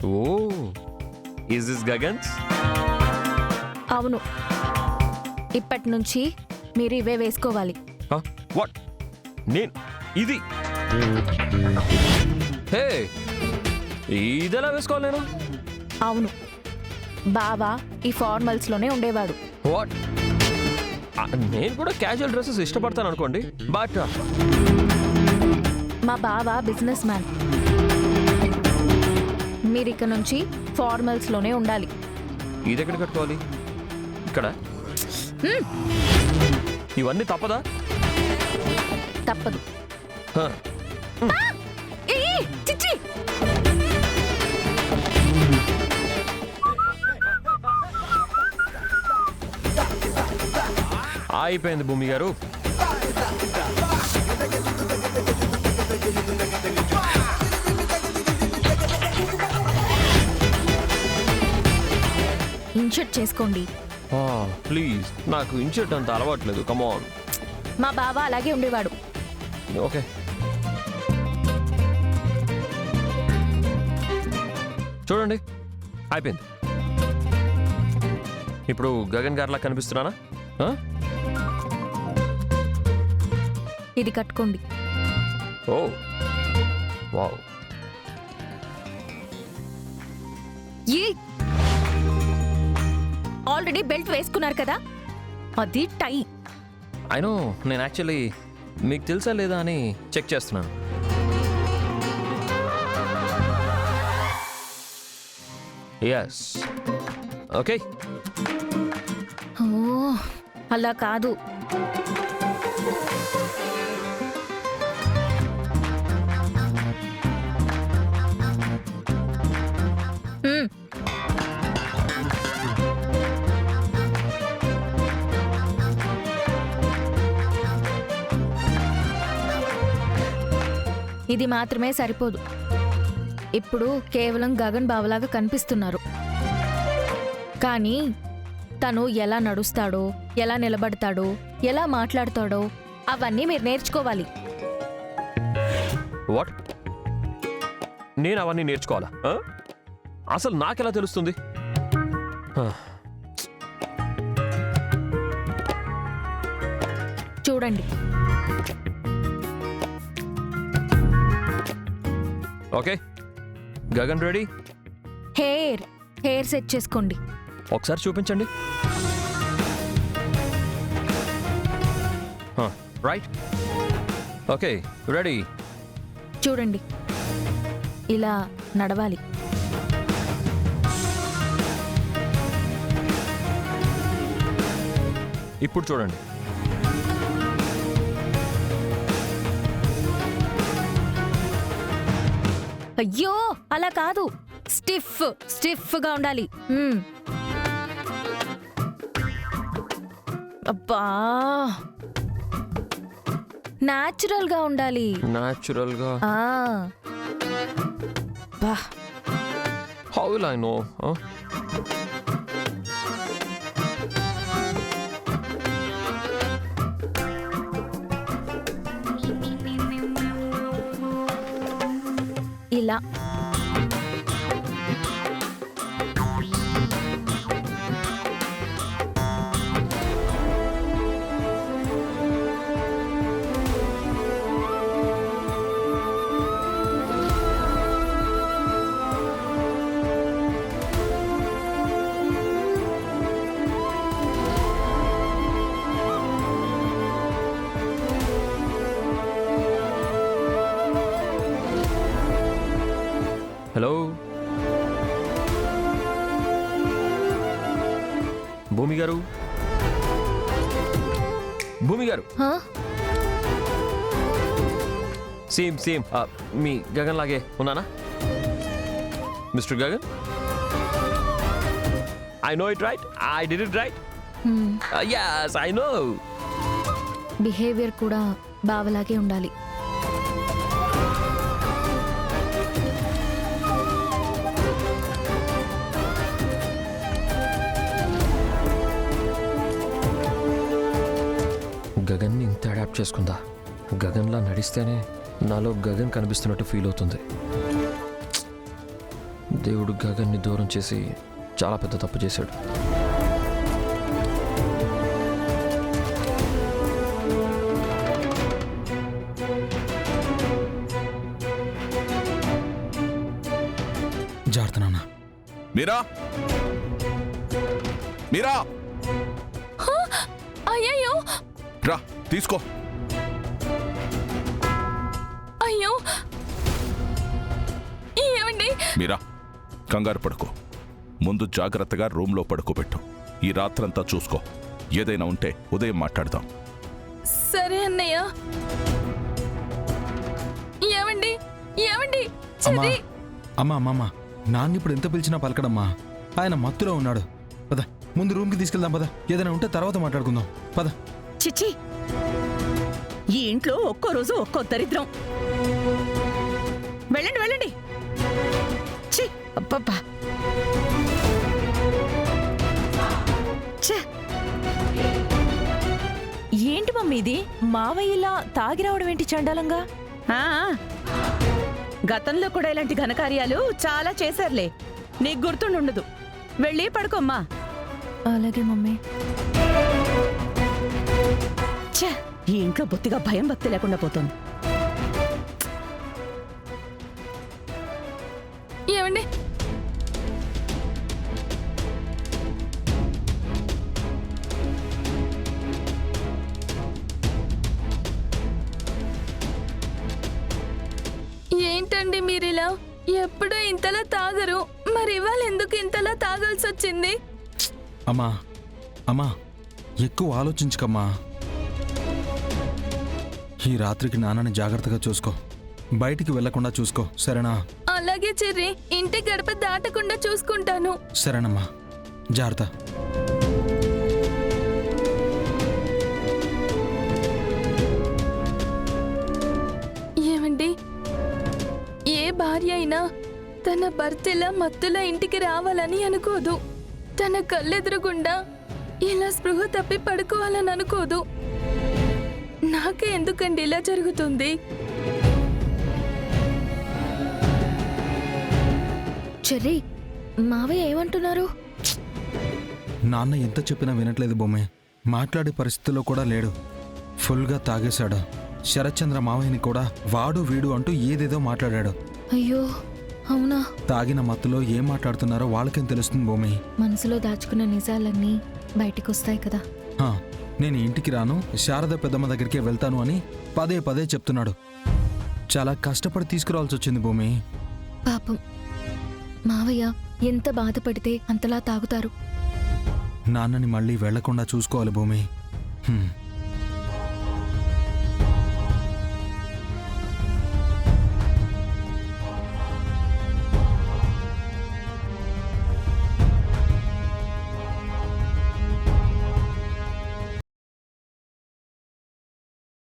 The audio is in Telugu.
Oh is this గగన్స్? అవును, ఇప్పటి నుంచి మీరు ఇవే వేసుకోవాలి. వాట్? నేను ఇది హే ఇదెలా వేసుకోవాలి నేను? అవును, బావా ఈ ఫార్మల్స్లోనే ఉండేవాడు. వాట్? నేను కూడా క్యాజువల్ డ్రెస్సెస్ ఇష్టపడతాను అనుకోండి, బట్ మా బావ బిజినెస్ మ్యాన్. మీరు ఇక నుంచి ఫార్మల్స్లోనే ఉండాలి. ఇది ఎక్కడ కట్టుకోవాలి? ఇక్కడ? ఇవన్నీ తప్పదా? తప్పదు. హ. చిచ్చి, అయిపోయింది భూమి గారు. ఇన్షర్ట్ చేసుకోండి. ప్లీజ్, నాకు ఇన్షర్ట్ అంత అలవాట్లేదు. కమాన్. మా బావ అలాగే ఉండేవాడు. ఓకే. చూడండి, అయిపోయింది. ఇప్పుడు గగన్ గారిలా కనిపిస్తున్నానా? ఇది కట్టుకోండి. ఓ వావ్. ఆల్రెడీ బెల్ట్ వేసుకున్నారు కదా, అది టై. అయినో, నేను యాక్చువల్లీ మీకు తెలుసా లేదా అని చెక్ చేస్తున్నాను. ఎస్. ఓకే. ఓ అలా కాదు. ఇది మాత్రమే సరిపోదు. ఇప్పుడు కేవలం గగన్ బావలాగా కనిపిస్తున్నారు, కానీ తను ఎలా నడుస్తాడో, ఎలా నిలబడతాడో, ఎలా మాట్లాడతాడో అవన్నీ మీరు నేర్చుకోవాలి. వాట్? నేను అవన్నీ నేర్చుకోవాలా? అసలు నాకెలా తెలుస్తుంది? చూడండి. Okay, Gagan ready? Hair set చేసుకోండి. ఒకసారి చూపించండి. రైట్. Okay, ready. చూడండి, ఇలా నడవాలి. ఇప్పుడు చూడండి. అయ్యో అలా కాదు, స్టిఫ్గా ఉండాలి. అబ్బా, న్యాచురల్ గా ఉండాలి. న్యాచురల్ గా? బా, హౌ విల్ ఐ నో? ఇలా. హలో భూమి గారు? భూమి గారు, సేమ్ మీ గగన్ లాగే ఉన్నానా? Mister Gagan, I know it right, I did it right. yes I know. Behaviour కూడా బావలాగే ఉండాలి. గగన్ని ఇంత అడాప్ట్ చేసుకుందా? గగన్లా నడిస్తేనే నాలో గగన్ కనిపిస్తున్నట్టు ఫీల్ అవుతుంది. దేవుడు గగన్ని దూరం చేసి చాలా పెద్ద తప్పు చేశాడు. జాగ్రత్త నాన్న. మీరా మీరా అయ్యో రా తీసుకో. అయ్యో ఏమండి? మీరా కంగారు పడుకో. ముందు జాగ్రత్తగా రూమ్లో పడుకోబెట్టు. ఈ రాత్రంతా చూసుకో. ఏదైనా ఉంటే ఉదయం మాట్లాడదాం. సరే అన్నయ్య. ఏమండి ఏమండి? అమ్మా చెర్రీ అమ్మా అమ్మమ్మ, నాన్న ఇప్పుడు ఎంత పిలిచినా పలకడమ్మా. ఆయన మత్తులో ఉన్నాడు. పద ముందు రూమ్కి తీసుకెళ్దాం. పద, ఏదైనా ఉంటే తర్వాత మాట్లాడుకుందాం. పద. చిచ్చి, ఈ ఇంట్లో ఒక్కో రోజు ఒక్కో దరిద్రం. వెళ్ళండి వెళ్ళండి. ఛీ, అబ్బబ్బా. ఛే. ఏంటి మమ్మీ ఇది? మావయ్య ఇలా తాగి రావడం ఏంటి చండాలంగా? గతంలో కూడా ఇలాంటి ఘనకార్యాలు చాలా చేశారులే. నీకు గుర్తుండుండదు. వెళ్ళి పడుకోమ్మా. అలాగే మమ్మీ. ఛే, ఈ ఇంట్లో బొత్తిగా భయం భక్తి లేకుండా పోతుంది. ఏమండి? ఏంటండి మీరిలా? ఎప్పుడూ ఇంతలా తాగరు, మరి ఇవాళ ఎందుకు ఇంతలా తాగాల్సి వచ్చింది? అమ్మా అమ్మా, ఎక్కువ ఆలోచించకమ్మా. ఈ రాత్రికి నాన్నని జాగ్రత్తగా చూసుకో. బయటికి వెళ్లకుండా చూసుకో, సరేనా? అలాగే చెర్రీ, ఇంటి గడప దాటకుండా చూసుకుంటాను. సరేనమ్మా, జాగ్రత్త. ఏమండి, ఏ భార్య అయినా తన భర్తలా మత్తులా ఇంటికి రావాలని అనుకోదు. తన కళ్ళెదురుగుండా ఇలా స్పృహ తప్పి పడుకోవాలని అనుకోదు. నాకే ఎందుకండి ఇలా జరుగుతుంది? చెర్రీ, మావయ్య ఏమంటున్నారు? నాన్న ఎంత చెప్పినా వినట్లేదు బొమ్మే. మాట్లాడే పరిస్థితిలో కూడా లేడు. ఫుల్గా తాగేశాడు. శరత్చంద్ర మావయ్యని కూడా వాడు వీడు అంటూ ఏదేదో మాట్లాడాడు. అయ్యో అవునా? తాగిన మత్తులో ఏం మాట్లాడుతున్నారో వాళ్ళకేం తెలుస్తుంది బొమ్మే. మనసులో దాచుకున్న నిజాలన్నీ బయటికి వస్తాయి కదా. హా, నేను ఇంటికి రాను, శారద పెద్దమ్మ దగ్గరికే వెళ్తాను అని పదే పదే చెప్తున్నాడు. చాలా కష్టపడి తీసుకురావాల్సి వచ్చింది భూమి. పాపం మావయ్య ఎంత బాధపడితే అంతలా తాగుతారు. నాన్నని మళ్ళీ వెళ్లకుండా చూసుకోవాలి భూమి.